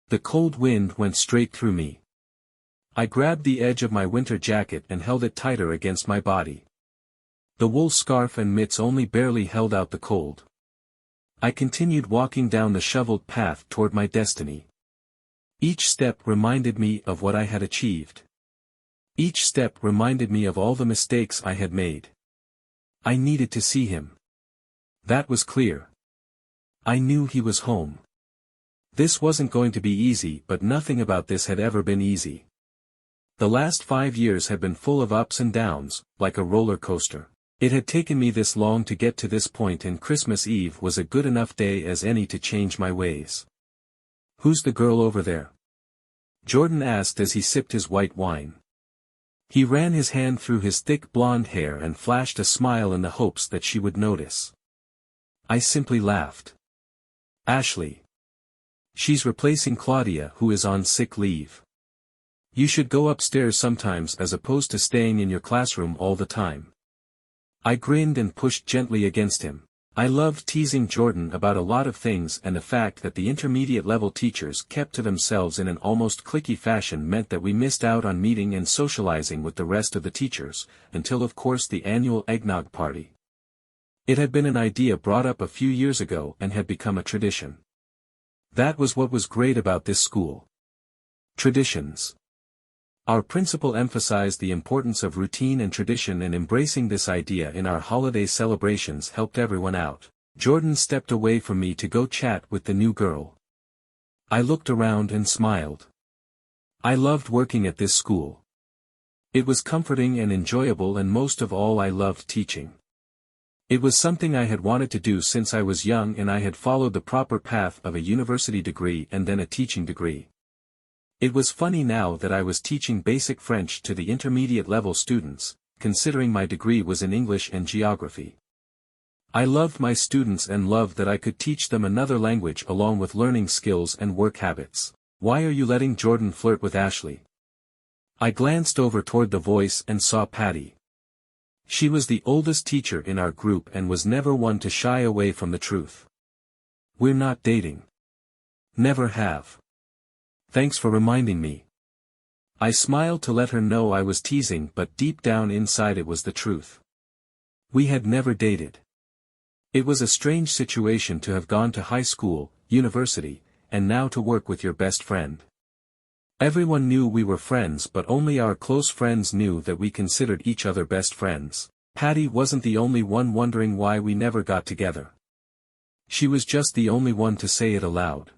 The cold wind went straight through me. I grabbed the edge of my winter jacket and held it tighter against my body. The wool scarf and mitts only barely held out the cold. I continued walking down the shoveled path toward my destiny. Each step reminded me of what I had achieved. Each step reminded me of all the mistakes I had made. I needed to see him. That was clear. I knew he was home. This wasn't going to be easy, but nothing about this had ever been easy. The last 5 years had been full of ups and downs, like a roller coaster. It had taken me this long to get to this point, and Christmas Eve was a good enough day as any to change my ways. "Who's the girl over there?" Jordan asked as he sipped his white wine. He ran his hand through his thick blonde hair and flashed a smile in the hopes that she would notice. I simply laughed. "Ashley. She's replacing Claudia, who is on sick leave. You should go upstairs sometimes as opposed to staying in your classroom all the time." I grinned and pushed gently against him. I loved teasing Jordan about a lot of things, and the fact that the intermediate-level teachers kept to themselves in an almost cliquey fashion meant that we missed out on meeting and socializing with the rest of the teachers, until of course the annual eggnog party. It had been an idea brought up a few years ago and had become a tradition. That was what was great about this school. Traditions. Our principal emphasized the importance of routine and tradition, and embracing this idea in our holiday celebrations helped everyone out. Jordan stepped away from me to go chat with the new girl. I looked around and smiled. I loved working at this school. It was comforting and enjoyable, and most of all I loved teaching. It was something I had wanted to do since I was young, and I had followed the proper path of a university degree and then a teaching degree. It was funny now that I was teaching basic French to the intermediate-level students, considering my degree was in English and geography. I loved my students and loved that I could teach them another language along with learning skills and work habits. "Why are you letting Jordan flirt with Ashley?" I glanced over toward the voice and saw Patty. She was the oldest teacher in our group and was never one to shy away from the truth. "We're not dating. Never have. Thanks for reminding me." I smiled to let her know I was teasing, but deep down inside it was the truth. We had never dated. It was a strange situation to have gone to high school, university, and now to work with your best friend. Everyone knew we were friends, but only our close friends knew that we considered each other best friends. Patty wasn't the only one wondering why we never got together. She was just the only one to say it aloud.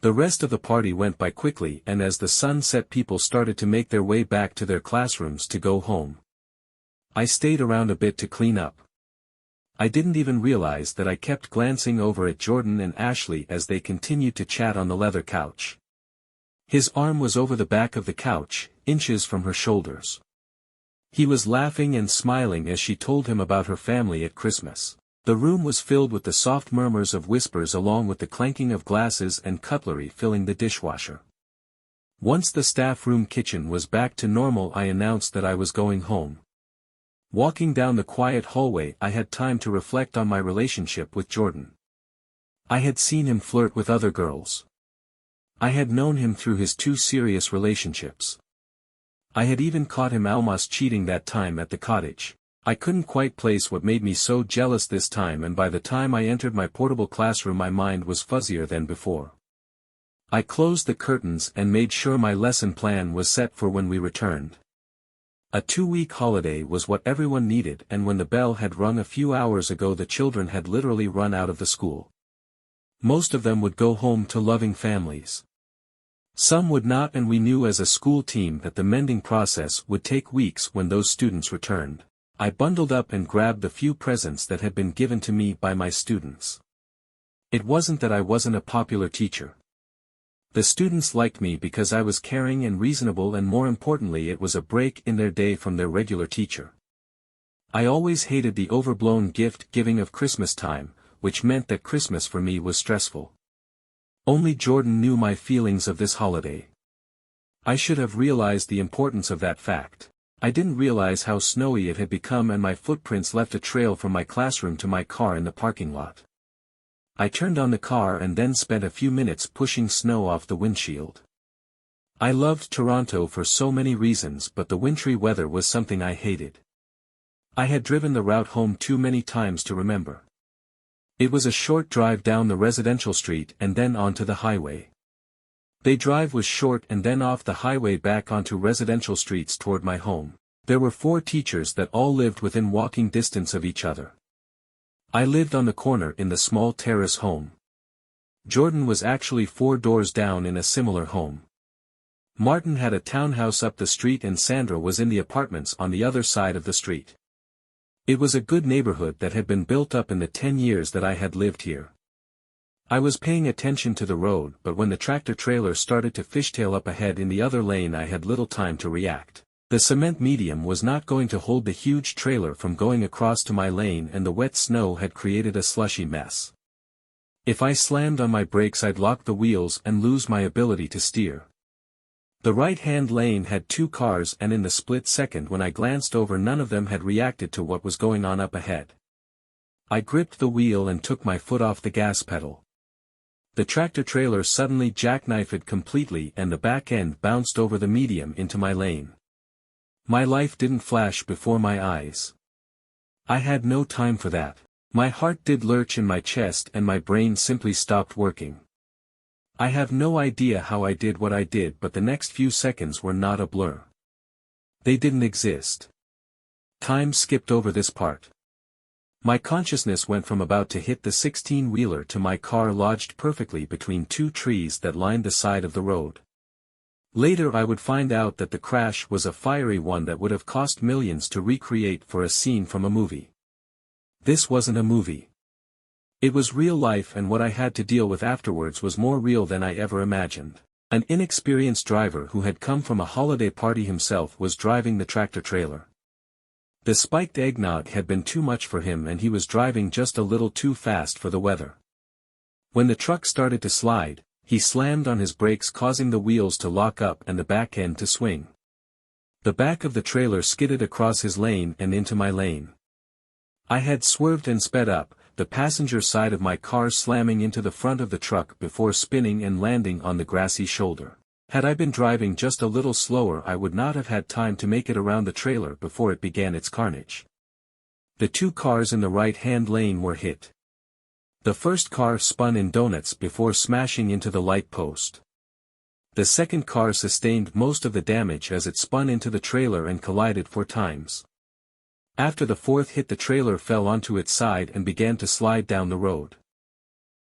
The rest of the party went by quickly, and as the sun set people started to make their way back to their classrooms to go home. I stayed around a bit to clean up. I didn't even realize that I kept glancing over at Jordan and Ashley as they continued to chat on the leather couch. His arm was over the back of the couch, inches from her shoulders. He was laughing and smiling as she told him about her family at Christmas. The room was filled with the soft murmurs of whispers along with the clanking of glasses and cutlery filling the dishwasher. Once the staff room kitchen was back to normal, I announced that I was going home. Walking down the quiet hallway, I had time to reflect on my relationship with Jordan. I had seen him flirt with other girls. I had known him through his 2 serious relationships. I had even caught him almost cheating that time at the cottage. I couldn't quite place what made me so jealous this time, and by the time I entered my portable classroom my mind was fuzzier than before. I closed the curtains and made sure my lesson plan was set for when we returned. A 2-week holiday was what everyone needed, and when the bell had rung a few hours ago the children had literally run out of the school. Most of them would go home to loving families. Some would not, and we knew as a school team that the mending process would take weeks when those students returned. I bundled up and grabbed the few presents that had been given to me by my students. It wasn't that I wasn't a popular teacher. The students liked me because I was caring and reasonable, and more importantly it was a break in their day from their regular teacher. I always hated the overblown gift-giving of Christmas time, which meant that Christmas for me was stressful. Only Jordan knew my feelings of this holiday. I should have realized the importance of that fact. I didn't realize how snowy it had become, and my footprints left a trail from my classroom to my car in the parking lot. I turned on the car and then spent a few minutes pushing snow off the windshield. I loved Toronto for so many reasons, but the wintry weather was something I hated. I had driven the route home too many times to remember. It was a short drive down the residential street and then onto the highway. The drive was short and then off the highway back onto residential streets toward my home. There were 4 teachers that all lived within walking distance of each other. I lived on the corner in the small terrace home. Jordan was actually 4 doors down in a similar home. Martin had a townhouse up the street and Sandra was in the apartments on the other side of the street. It was a good neighborhood that had been built up in the 10 years that I had lived here. I was paying attention to the road, but when the tractor-trailer started to fishtail up ahead in the other lane I had little time to react. The cement medium was not going to hold the huge trailer from going across to my lane and the wet snow had created a slushy mess. If I slammed on my brakes I'd lock the wheels and lose my ability to steer. The right-hand lane had 2 cars and in the split second when I glanced over none of them had reacted to what was going on up ahead. I gripped the wheel and took my foot off the gas pedal. The tractor-trailer suddenly jackknifed completely and the back end bounced over the medium into my lane. My life didn't flash before my eyes. I had no time for that. My heart did lurch in my chest and my brain simply stopped working. I have no idea how I did what I did, but the next few seconds were not a blur. They didn't exist. Time skipped over this part. My consciousness went from about to hit the 16-wheeler to my car lodged perfectly between 2 trees that lined the side of the road. Later I would find out that the crash was a fiery one that would have cost millions to recreate for a scene from a movie. This wasn't a movie. It was real life, and what I had to deal with afterwards was more real than I ever imagined. An inexperienced driver who had come from a holiday party himself was driving the tractor-trailer. The spiked eggnog had been too much for him and he was driving just a little too fast for the weather. When the truck started to slide, he slammed on his brakes causing the wheels to lock up and the back end to swing. The back of the trailer skidded across his lane and into my lane. I had swerved and sped up, the passenger side of my car slamming into the front of the truck before spinning and landing on the grassy shoulder. Had I been driving just a little slower I would not have had time to make it around the trailer before it began its carnage. The 2 cars in the right-hand lane were hit. The first car spun in donuts before smashing into the light post. The second car sustained most of the damage as it spun into the trailer and collided 4 times. After the 4th hit the trailer fell onto its side and began to slide down the road.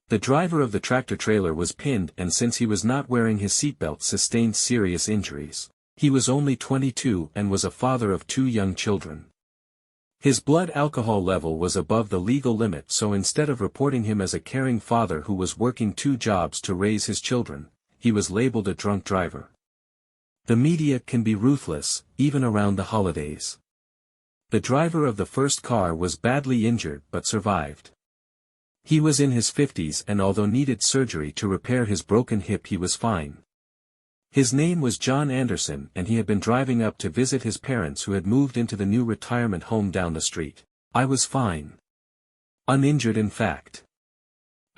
The driver of the tractor-trailer was pinned and since he was not wearing his seatbelt sustained serious injuries. He was only 22 and was a father of 2 young children. His blood alcohol level was above the legal limit, so instead of reporting him as a caring father who was working 2 jobs to raise his children, he was labeled a drunk driver. The media can be ruthless, even around the holidays. The driver of the first car was badly injured but survived. He was in his 50s and although needed surgery to repair his broken hip he was fine. His name was John Anderson and he had been driving up to visit his parents who had moved into the new retirement home down the street. I was fine. Uninjured in fact.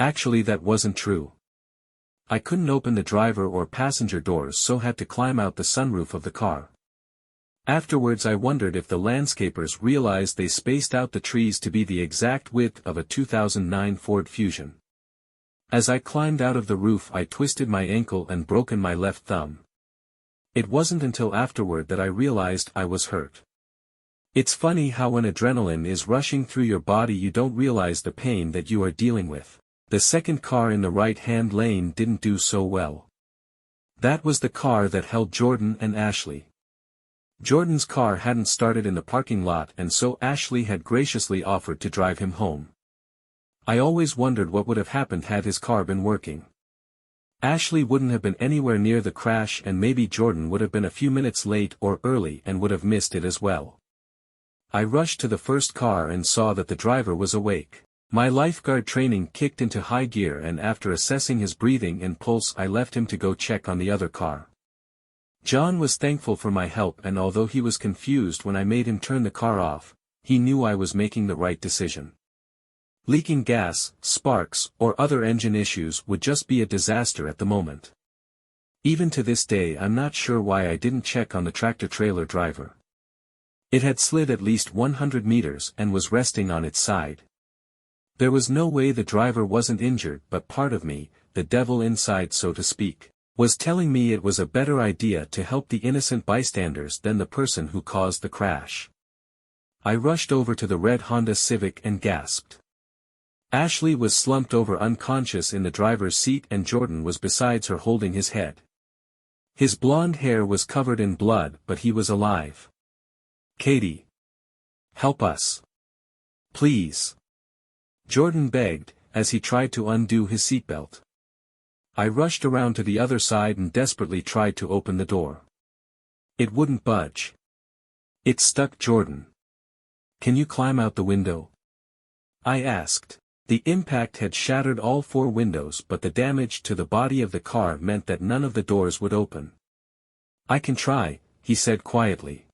Actually that wasn't true. I couldn't open the driver or passenger doors so had to climb out the sunroof of the car. Afterwards I wondered if the landscapers realized they spaced out the trees to be the exact width of a 2009 Ford Fusion. As I climbed out of the roof I twisted my ankle and broken my left thumb. It wasn't until afterward that I realized I was hurt. It's funny how when adrenaline is rushing through your body you don't realize the pain that you are dealing with. The second car in the right-hand lane didn't do so well. That was the car that held Jordan and Ashley. Jordan's car hadn't started in the parking lot and so Ashley had graciously offered to drive him home. I always wondered what would have happened had his car been working. Ashley wouldn't have been anywhere near the crash and maybe Jordan would have been a few minutes late or early and would have missed it as well. I rushed to the first car and saw that the driver was awake. My lifeguard training kicked into high gear and after assessing his breathing and pulse I left him to go check on the other car. John was thankful for my help and although he was confused when I made him turn the car off, he knew I was making the right decision. Leaking gas, sparks, or other engine issues would just be a disaster at the moment. Even to this day I'm not sure why I didn't check on the tractor-trailer driver. It had slid at least 100 meters and was resting on its side. There was no way the driver wasn't injured, but part of me, the devil inside so to speak, was telling me it was a better idea to help the innocent bystanders than the person who caused the crash. I rushed over to the red Honda Civic and gasped. Ashley was slumped over unconscious in the driver's seat and Jordan was beside her holding his head. His blonde hair was covered in blood but he was alive. "Katie. Help us. Please." Jordan begged, as he tried to undo his seatbelt. I rushed around to the other side and desperately tried to open the door. It wouldn't budge. It stuck. "Jordan. Can you climb out the window?" I asked. The impact had shattered all 4 windows but the damage to the body of the car meant that none of the doors would open. "I can try," he said quietly.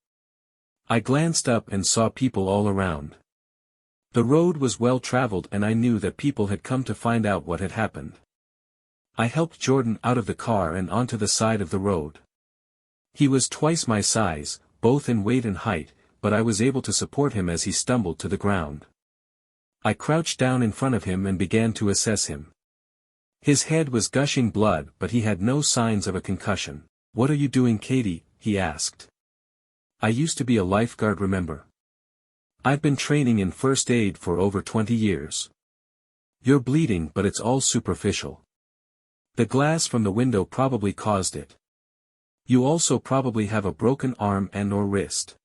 I glanced up and saw people all around. The road was well traveled and I knew that people had come to find out what had happened. I helped Jordan out of the car and onto the side of the road. He was twice my size, both in weight and height, but I was able to support him as he stumbled to the ground. I crouched down in front of him and began to assess him. His head was gushing blood but he had no signs of a concussion. "What are you doing, Katie?" he asked. "I used to be a lifeguard, remember? I've been training in first aid for over 20 years. You're bleeding but it's all superficial. The glass from the window probably caused it. You also probably have a broken arm and/or wrist."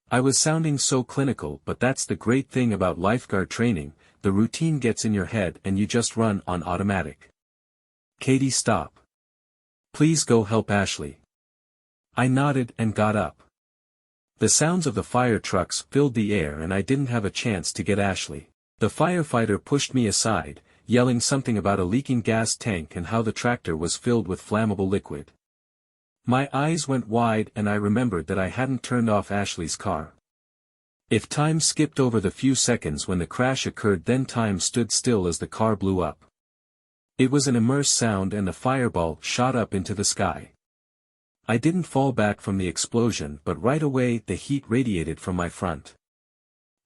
I was sounding so clinical, but that's the great thing about lifeguard training, the routine gets in your head and you just run on automatic. "Katie, stop. Please go help Ashley." I nodded and got up. The sounds of the fire trucks filled the air and I didn't have a chance to get Ashley. The firefighter pushed me aside, yelling something about a leaking gas tank and how the tractor was filled with flammable liquid. My eyes went wide and I remembered that I hadn't turned off Ashley's car. If time skipped over the few seconds when the crash occurred, then time stood still as the car blew up. It was an immense sound and the fireball shot up into the sky. I didn't fall back from the explosion but right away the heat radiated from my front.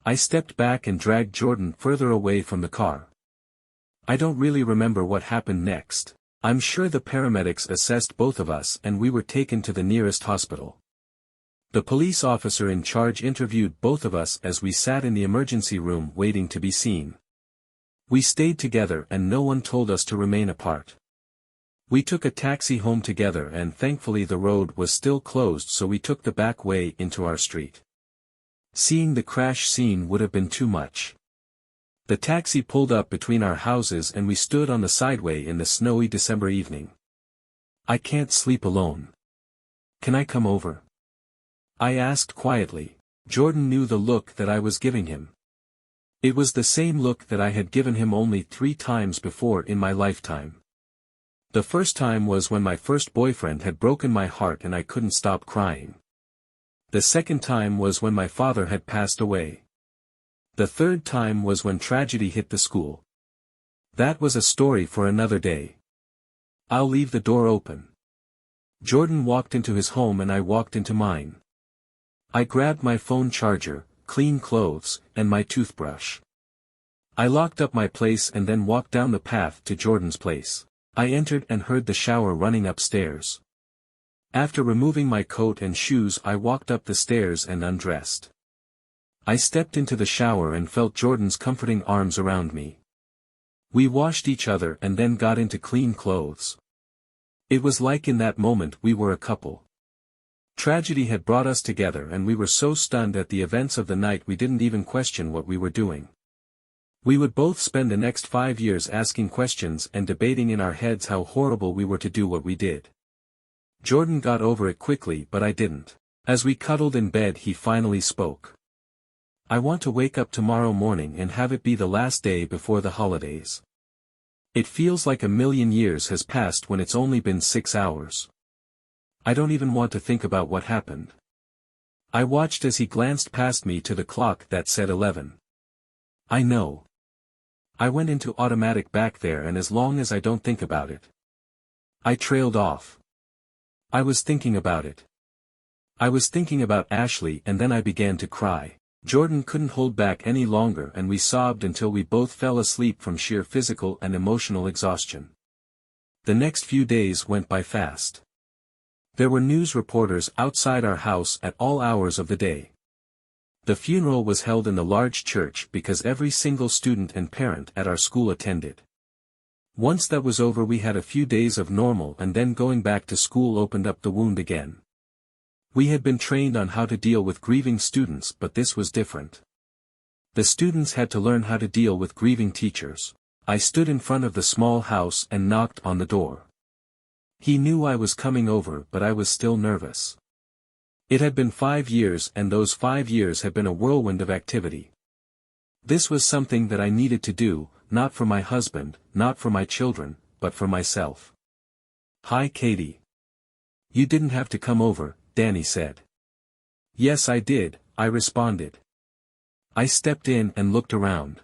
I stepped back and dragged Jordan further away from the car. I don't really remember what happened next. I'm sure the paramedics assessed both of us and we were taken to the nearest hospital. The police officer in charge interviewed both of us as we sat in the emergency room waiting to be seen. We stayed together and no one told us to remain apart. We took a taxi home together and thankfully the road was still closed so we took the back way into our street. Seeing the crash scene would have been too much. The taxi pulled up between our houses and we stood on the sideway in the snowy December evening. "I can't sleep alone. Can I come over?" I asked quietly. Jordan knew the look that I was giving him. It was the same look that I had given him only 3 times before in my lifetime. The first time was when my first boyfriend had broken my heart and I couldn't stop crying. The second time was when my father had passed away. The third time was when tragedy hit the school. That was a story for another day. I'll leave the door open. Jordan walked into his home and I walked into mine. I grabbed my phone charger, clean clothes, and my toothbrush. I locked up my place and then walked down the path to Jordan's place. I entered and heard the shower running upstairs. After removing my coat and shoes I walked up the stairs and undressed. I stepped into the shower and felt Jordan's comforting arms around me. We washed each other and then got into clean clothes. It was like in that moment we were a couple. Tragedy had brought us together and we were so stunned at the events of the night we didn't even question what we were doing. We would both spend the next 5 years asking questions and debating in our heads how horrible we were to do what we did. Jordan got over it quickly but I didn't. As we cuddled in bed he finally spoke. "I want to wake up tomorrow morning and have it be the last day before the holidays. It feels like a million years has passed when it's only been 6 hours. I don't even want to think about what happened." I watched as he glanced past me to the clock that said 11. "I know. I went into automatic back there, and as long as I don't think about it. I trailed off. I was thinking about it. I was thinking about Ashley, and then I began to cry. Jordan couldn't hold back any longer, and we sobbed until we both fell asleep from sheer physical and emotional exhaustion. The next few days went by fast. There were news reporters outside our house at all hours of the day. The funeral was held in the large church because every single student and parent at our school attended. Once that was over, we had a few days of normal, and then going back to school opened up the wound again. We had been trained on how to deal with grieving students, but this was different. The students had to learn how to deal with grieving teachers. I stood in front of the small house and knocked on the door. He knew I was coming over, but I was still nervous. It had been 5 years, and those 5 years had been a whirlwind of activity. This was something that I needed to do, not for my husband, not for my children, but for myself. "Hi, Katie. You didn't have to come over," Danny said. "Yes, I did," I responded. I stepped in and looked around.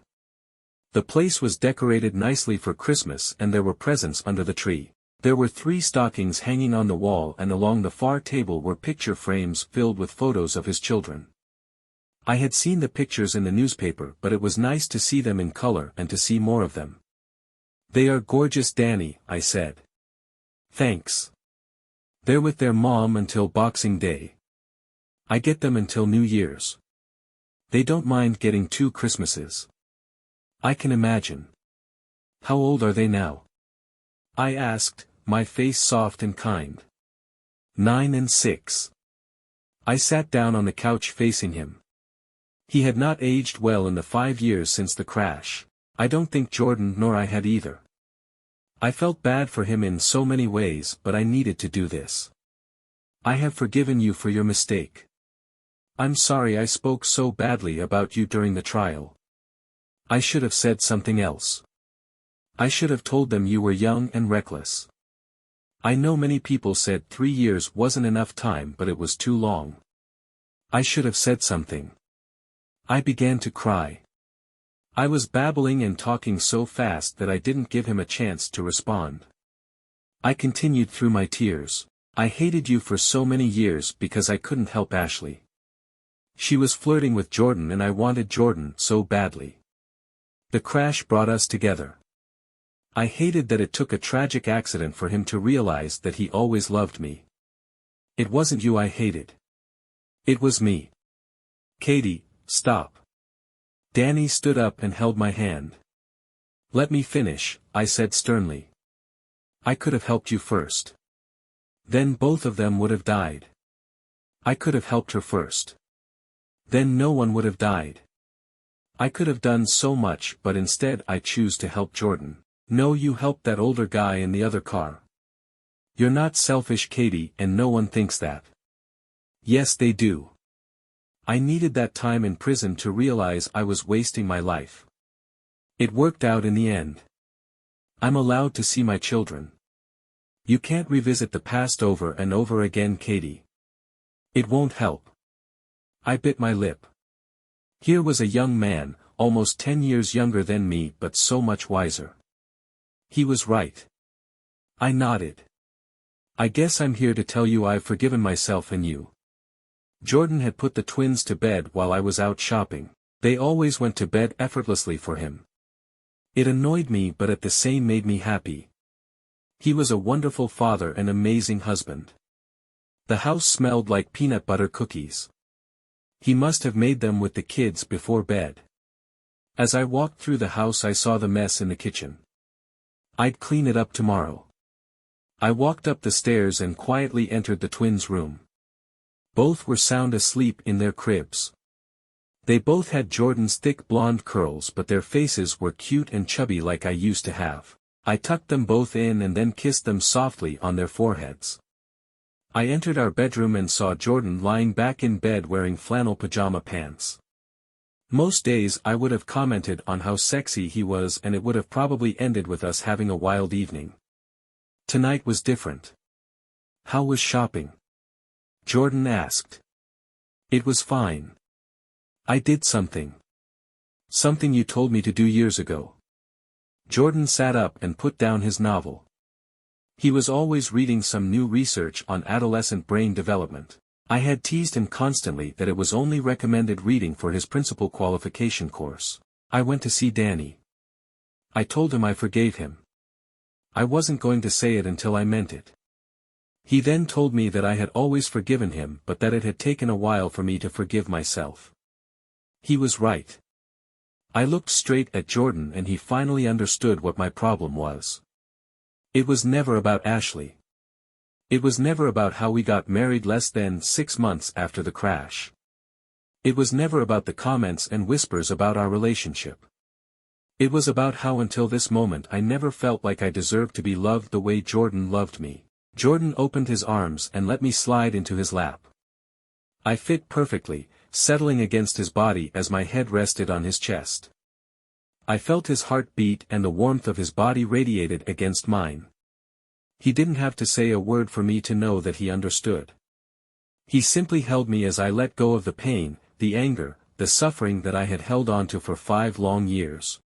The place was decorated nicely for Christmas, and there were presents under the tree. There were 3 stockings hanging on the wall, and along the far table were picture frames filled with photos of his children. I had seen the pictures in the newspaper, but it was nice to see them in color and to see more of them. "They are gorgeous, Danny," I said. "Thanks. They're with their mom until Boxing Day. I get them until New Year's. They don't mind getting 2 Christmases." I can imagine. "How old are they now?" I asked, my face soft and kind. 9 and 6. I sat down on the couch facing him. He had not aged well in the 5 years since the crash. I don't think Jordan nor I had either. I felt bad for him in so many ways, but I needed to do this. "I have forgiven you for your mistake. I'm sorry I spoke so badly about you during the trial. I should have said something else. I should have told them you were young and reckless. I know many people said 3 years wasn't enough time, but it was too long. I should have said something." I began to cry. I was babbling and talking so fast that I didn't give him a chance to respond. I continued through my tears. "I hated you for so many years because I couldn't help Ashley. She was flirting with Jordan, and I wanted Jordan so badly. The crash brought us together. I hated that it took a tragic accident for him to realize that he always loved me. It wasn't you I hated. It was me." "Katie, stop." Danny stood up and held my hand. "Let me finish," I said sternly. "I could have helped you first. Then both of them would have died. I could have helped her first. Then no one would have died. I could have done so much, but instead I choose to help Jordan." "No, you helped that older guy in the other car. You're not selfish, Katie, and no one thinks that." "Yes, they do. I needed that time in prison to realize I was wasting my life. It worked out in the end. I'm allowed to see my children. You can't revisit the past over and over again, Katie. It won't help." I bit my lip. Here was a young man, almost 10 years younger than me, but so much wiser. He was right. I nodded. "I guess I'm here to tell you I've forgiven myself and you." Jordan had put the twins to bed while I was out shopping. They always went to bed effortlessly for him. It annoyed me, but at the same made me happy. He was a wonderful father and amazing husband. The house smelled like peanut butter cookies. He must have made them with the kids before bed. As I walked through the house, I saw the mess in the kitchen. I'd clean it up tomorrow. I walked up the stairs and quietly entered the twins' room. Both were sound asleep in their cribs. They both had Jordan's thick blonde curls, but their faces were cute and chubby like I used to have. I tucked them both in and then kissed them softly on their foreheads. I entered our bedroom and saw Jordan lying back in bed wearing flannel pajama pants. Most days I would have commented on how sexy he was, and it would have probably ended with us having a wild evening. Tonight was different. "How was shopping?" Jordan asked. "It was fine. I did something. Something you told me to do years ago. Jordan sat up and put down his novel. He was always reading some new research on adolescent brain development. I had teased him constantly that it was only recommended reading for his principal qualification course. I went to see Danny. I told him I forgave him. I wasn't going to say it until I meant it. He then told me that I had always forgiven him but that it had taken a while for me to forgive myself. He was right. I looked straight at Jordan and he finally understood what my problem was. It was never about Ashley. It was never about how we got married less than 6 months after the crash. It was never about the comments and whispers about our relationship. It was about how until this moment I never felt like I deserved to be loved the way Jordan loved me. Jordan opened his arms and let me slide into his lap. I fit perfectly, settling against his body as my head rested on his chest. I felt his heart beat and the warmth of his body radiated against mine. He didn't have to say a word for me to know that he understood. He simply held me as I let go of the pain, the anger, the suffering that I had held on to for 5 long years.